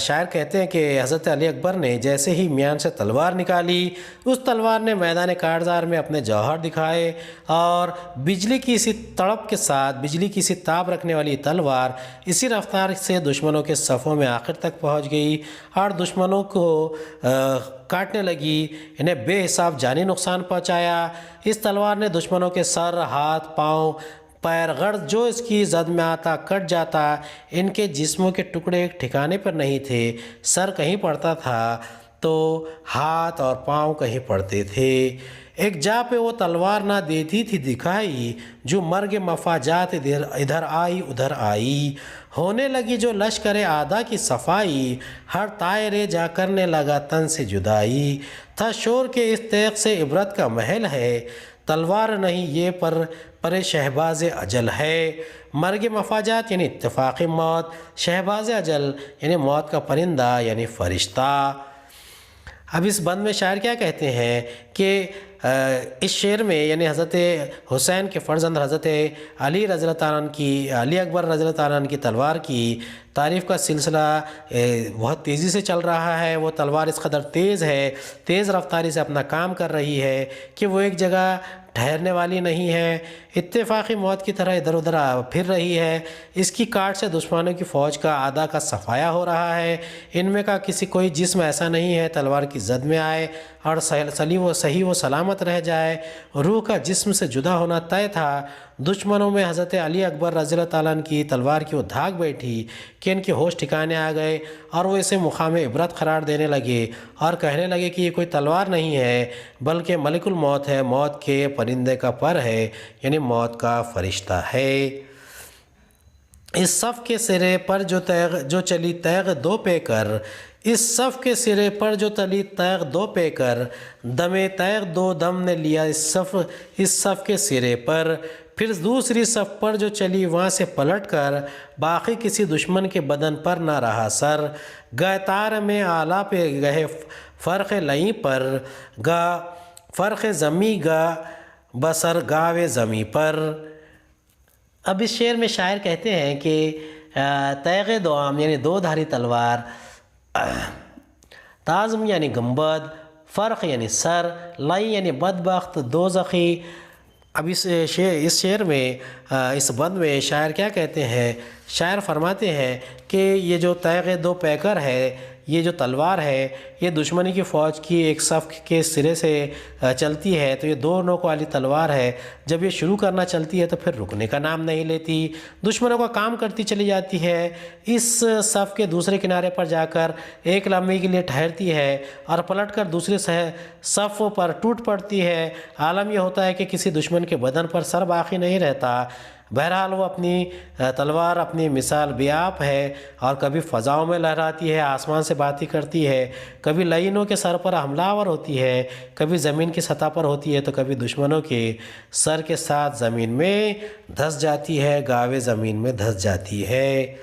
شاعر کہتے ہیں کہ حضرت علی اکبر نے جیسے ہی میان سے تلوار نکالی، اس تلوار نے میدان کارزار میں اپنے جوہر دکھائے، اور بجلی کی سی تڑپ کے ساتھ، بجلی کی سی تاب رکھنے والی تلوار اسی رفتار سے دشمنوں کے صفوں میں آخر تک پہنچ گئی اور دشمنوں کو کاٹنے لگی، انہیں بے حساب جانی نقصان پہنچایا۔ اس تلوار نے دشمنوں کے سر، ہاتھ، پاؤں، پیر، غرض جو اس کی زد میں آتا کٹ جاتا۔ ان کے جسموں کے ٹکڑے ایک ٹھکانے پر نہیں تھے، سر کہیں پڑتا تھا تو ہاتھ اور پاؤں کہیں پڑتے تھے۔ ایک جا پہ وہ تلوار نہ دیتی تھی دکھائی، جو مرگ مفاجات ادھر آئی ادھر آئی۔ ہونے لگی جو لشکر اعداء کی صفائی، ہر طائرے جا کرنے لگا تن سے جدائی۔ تھا شور کے اس تیغ سے عبرت کا محل ہے، تلوار نہیں یہ پر شہباز اجل ہے۔ مرگ مفاجات یعنی اتفاقی موت، شہباز اجل یعنی موت کا پرندہ یعنی فرشتہ۔ اب اس بند میں شاعر کیا کہتے ہیں کہ اس شعر میں یعنی حضرت حسین کے فرزند حضرت علی رضی اللہ تعالیٰ عنہ کی، علی اکبر رضی اللہ تعالیٰ عنہ کی تلوار کی تعریف کا سلسلہ بہت تیزی سے چل رہا ہے۔ وہ تلوار اس قدر تیز ہے، تیز رفتاری سے اپنا کام کر رہی ہے کہ وہ ایک جگہ ٹھہرنے والی نہیں ہے، اتفاقی موت کی طرح ادھر ادھر پھر رہی ہے۔ اس کی کاٹ سے دشمنوں کی فوج کا اعداء کا صفایا ہو رہا ہے۔ ان میں کا کوئی جسم ایسا نہیں ہے تلوار کی زد میں آئے اور صحیح و سلامت رہ جائے۔ روح کا جسم سے جدا ہونا طے تھا۔ دشمنوں میں حضرت علی اکبر رضی اللہ تعالیٰ عنہ کی تلوار کی وہ دھاک بیٹھی کہ ان کے ہوش ٹھکانے آ گئے اور وہ اسے مقام عبرت قرار دینے لگے اور کہنے لگے کہ یہ کوئی تلوار نہیں ہے بلکہ ملک الموت ہے، موت کے پرندے کا پر ہے، یعنی موت کا فرشتہ ہے۔ اس صف کے سرے پر جو چلی تیغ دو پہ کر، اس صف کے سرے پر جو چلی تیغ دو پہ کر، دم تیغ دو دم نے لیا اس صف کے سرے پر۔ پھر دوسری صف پر جو چلی وہاں سے پلٹ کر، باقی کسی دشمن کے بدن پر نہ رہا سر۔ گئے تار میں آلہ پہ گئے فرق لئیں پر، گا فرق زمیں گا بسر گاوے زمیں پر۔ اب اس شعر میں شاعر کہتے ہیں کہ تیغ دوام یعنی دو دھاری تلوار، تازم یعنی گنبد، فرق یعنی سر، لائی یعنی بدبخت دوزخی۔ اب اس شعر میں اس بند میں شاعر کیا کہتے ہیں؟ شاعر فرماتے ہیں کہ یہ جو تیغ دو پیکر ہے، یہ جو تلوار ہے، یہ دشمنی کی فوج کی ایک صف کے سرے سے چلتی ہے، تو یہ دو نوک والی تلوار ہے۔ جب یہ شروع کرنا چلتی ہے تو پھر رکنے کا نام نہیں لیتی، دشمنوں کا کام کرتی چلی جاتی ہے۔ اس صف کے دوسرے کنارے پر جا کر ایک لمحے کے لیے ٹھہرتی ہے اور پلٹ کر دوسرے صف پر ٹوٹ پڑتی ہے۔ عالم یہ ہوتا ہے کہ کسی دشمن کے بدن پر سر باقی نہیں رہتا۔ بہرحال وہ اپنی تلوار اپنی مثال بیاب ہے اور کبھی فضاؤں میں لہراتی ہے، آسمان سے باتیں کرتی ہے، کبھی لعینوں کے سر پر حملہ آور ہوتی ہے، کبھی زمین کی سطح پر ہوتی ہے تو کبھی دشمنوں کے سر کے ساتھ زمین میں دھس جاتی ہے، گاوے زمین میں دھس جاتی ہے۔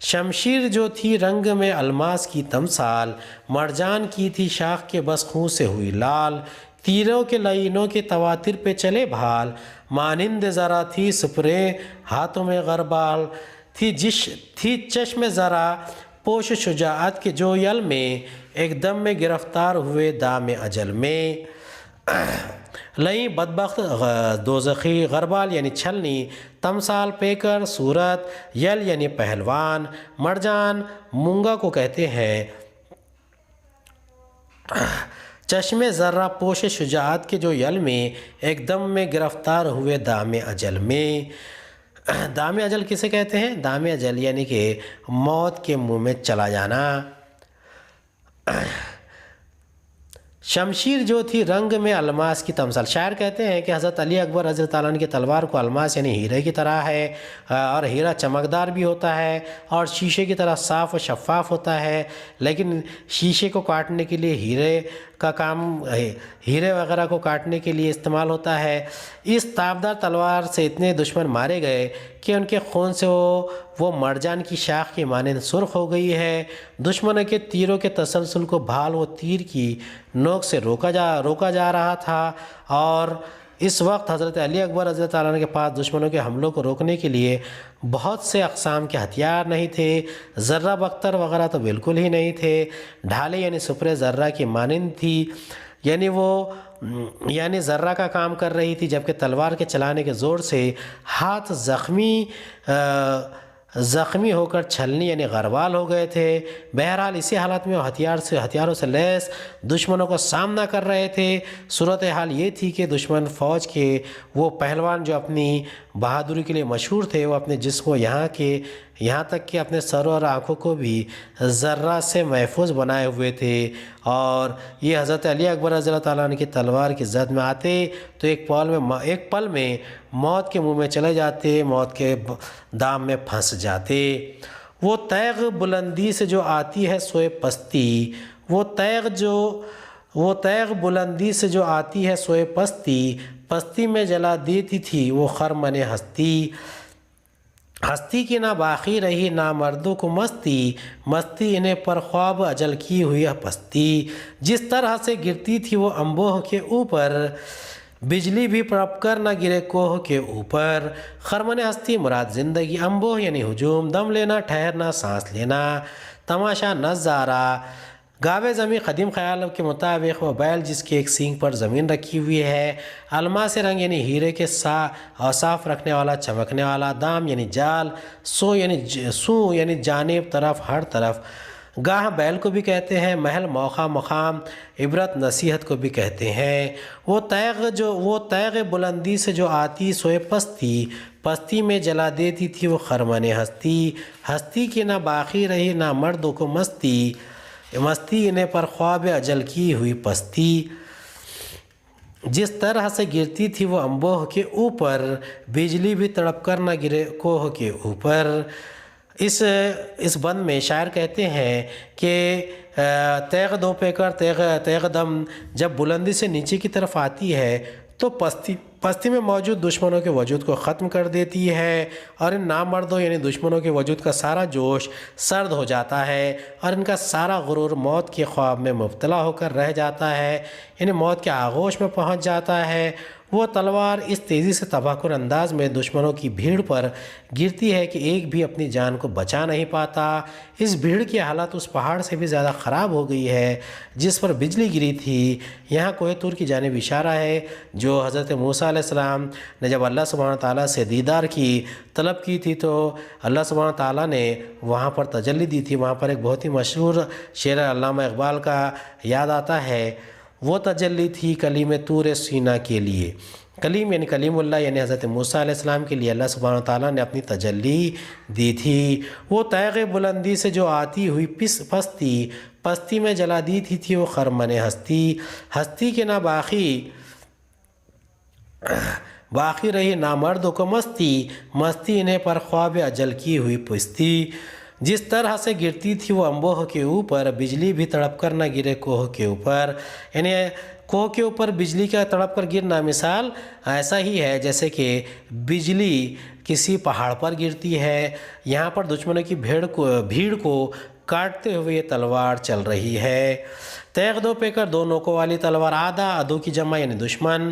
شمشیر جو تھی رنگ میں الماس کی تمثال، مرجان کی تھی شاخ کے بس خون سے ہوئی لال، تیروں کے لعینوں کے تواتر پہ چلے بھال، مانند ذرا تھی سپرے ہاتھوں میں غربال، تھی چشم ذرا پوش شجاعت کے جو یل میں، ایک دم میں گرفتار ہوئے دام اجل میں۔ لئیں بدبخت دوزخی، غربال یعنی چھلنی، تمثال پیکر صورت، یل یعنی پہلوان، مرجان مونگا کو کہتے ہیں، چشم ذرہ پوش شجاعت کے جو یل میں، ایک دم میں گرفتار ہوئے دام اجل میں۔ دام اجل کسے کہتے ہیں؟ دام اجل یعنی کہ موت کے منہ میں چلا جانا۔ شمشیر جو تھی رنگ میں الماس کی تمثال، شاعر کہتے ہیں کہ حضرت علی اکبر رضی اللہ تعالیٰ عنہ کی تلوار کو الماس یعنی ہیرے کی طرح ہے، اور ہیرا چمکدار بھی ہوتا ہے اور شیشے کی طرح صاف و شفاف ہوتا ہے، لیکن شیشے کو کاٹنے کے لیے ہیرے کا کام، ہیرے وغیرہ کو کاٹنے کے لیے استعمال ہوتا ہے۔ اس تابدار تلوار سے اتنے دشمن مارے گئے کہ ان کے خون سے وہ مرجان کی شاخ کی مانند سرخ ہو گئی ہے۔ دشمنوں کے تیروں کے تسلسل کو بھال و تیر کی نوک سے روکا جا رہا تھا، اور اس وقت حضرت علی اکبر رضی اللہ تعالیٰ عنہ کے پاس دشمنوں کے حملوں کو روکنے کے لیے بہت سے اقسام کے ہتھیار نہیں تھے، ذرہ بختر وغیرہ تو بالکل ہی نہیں تھے، ڈھالیں یعنی سپرے ذرہ کی مانند تھی، یعنی وہ ذرہ کا کام کر رہی تھی، جبکہ تلوار کے چلانے کے زور سے ہاتھ زخمی ہو کر چھلنی یعنی غروال ہو گئے تھے۔ بہرحال اسی حالت میں وہ ہتھیاروں سے لیس دشمنوں کو سامنا کر رہے تھے۔ صورتحال یہ تھی کہ دشمن فوج کے وہ پہلوان جو اپنی بہادری کے لیے مشہور تھے، وہ اپنے جسم کو یہاں تک کہ اپنے سروں اور آنکھوں کو بھی ذرہ سے محفوظ بنائے ہوئے تھے، اور یہ حضرت علی اکبر رضی اللہ تعالیٰ عنہ کی تلوار کی زد میں آتے تو ایک پل میں موت کے منہ میں چلے جاتے، موت کے دام میں پھنس جاتے۔ وہ تیغ بلندی سے جو آتی ہے سوئے پستی، وہ تیغ بلندی سے جو آتی ہے سوئے پستی میں جلا دیتی تھی وہ خرمن ہستی کی نہ باقی رہی نہ مردوں کو مستی انہیں پر خواب اجل کی ہوئی پستی۔ جس طرح سے گرتی تھی وہ انبوہ کے اوپر، بجلی بھی پڑپ کر نہ گرے کوہ کے اوپر۔ خرمن ہستی مراد زندگی، انبوہ یعنی ہجوم، دم لینا، ٹھہرنا، سانس لینا، تماشا، نظارہ۔ گاوے زمیں قدیم خیال کے مطابق وہ بیل جس کی ایک سینگ پر زمین رکھی ہوئی ہے، الماس رنگ یعنی ہیرے کے صاف رکھنے والا، چمکنے والا، دام یعنی جال، سو یعنی جانب، طرف، ہر طرف۔ گاہ بیل کو بھی کہتے ہیں، محل، موقع، مقام، عبرت، نصیحت کو بھی کہتے ہیں۔ وہ تیغ بلندی سے جو آتی سوئے پستی میں جلا دیتی تھی وہ خرمن ہستی کی نہ باقی رہی نہ مردوں کو مستی انہیں پر خواب اجل کی ہوئی پستی۔ جس طرح سے گرتی تھی وہ انبوہ کے اوپر، بجلی بھی تڑپ کر نہ گرے کوہ کے اوپر۔ اس بند میں شاعر کہتے ہیں کہ تیغ دو پیکر تیغ دم جب بلندی سے نیچے کی طرف آتی ہے تو پستی میں موجود دشمنوں کے وجود کو ختم کر دیتی ہے، اور ان نامردوں یعنی دشمنوں کے وجود کا سارا جوش سرد ہو جاتا ہے، اور ان کا سارا غرور موت کے خواب میں مبتلا ہو کر رہ جاتا ہے، یعنی موت کے آغوش میں پہنچ جاتا ہے۔ وہ تلوار اس تیزی سے تباہ کن انداز میں دشمنوں کی بھیڑ پر گرتی ہے کہ ایک بھی اپنی جان کو بچا نہیں پاتا۔ اس بھیڑ کی حالت اس پہاڑ سے بھی زیادہ خراب ہو گئی ہے جس پر بجلی گری تھی۔ یہاں کوہ طور کی جانب اشارہ ہے، جو حضرت موسیٰ علیہ السلام نے جب اللہ سبحانہ تعالیٰ سے دیدار کی طلب کی تھی تو اللہ سبحانہ تعالیٰ نے وہاں پر تجلی دی تھی۔ وہاں پر ایک بہت ہی مشہور شعر علامہ اقبال کا یاد آتا ہے، وہ تجلی تھی کلیم طور سینہ کے لیے۔ کلیم یعنی کلیم اللہ یعنی حضرت موسیٰ علیہ السلام کے لیے اللہ سبحانہ تعالیٰ نے اپنی تجلی دی تھی۔ وہ تیغ بلندی سے جو آتی ہوئی پستی میں جلا دیتی تھی وہ خرمن ہستی کے نہ باقی رہی نہ مردوں کو مستی انہیں پر خواب اجل کی ہوئی پستی۔ جس طرح سے گرتی تھی وہ انبوہ کے اوپر، بجلی بھی تڑپ کر نہ گرے کوہ کے اوپر، یعنی کوہ کے اوپر بجلی کا تڑپ کر گرنا مثال ایسا ہی ہے جیسے کہ بجلی کسی پہاڑ پر گرتی ہے۔ یہاں پر دشمنوں کی بھیڑ کو کاٹتے ہوئے تلوار چل رہی ہے۔ تیغ دو پیکر دو نوکوں والی تلوار، آدھا ادو کی جمع یعنی دشمن،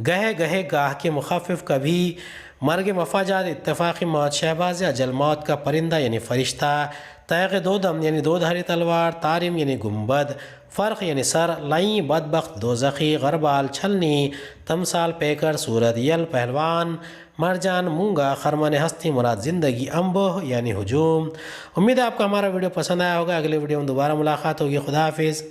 گہے گاہ کے مخفف، کبھی مرگ مفاجات، اتفاقی موت، شہباز اجل موت کا پرندہ یعنی فرشتہ، تیغ دو دم یعنی دو دھاری تلوار، تارم یعنی گنبد، فرق یعنی سر، لائیں بدبخت دوزخی، غربال چھلنی، تمثال پیکر صورت، یل پہلوان، مرجان مونگا، خرمن ہستی مراد زندگی، انبوہ یعنی ہجوم۔ امید ہے آپ کو ہمارا ویڈیو پسند آیا ہوگا۔ اگلے ویڈیو میں دوبارہ ملاقات ہوگی۔ خدا حافظ۔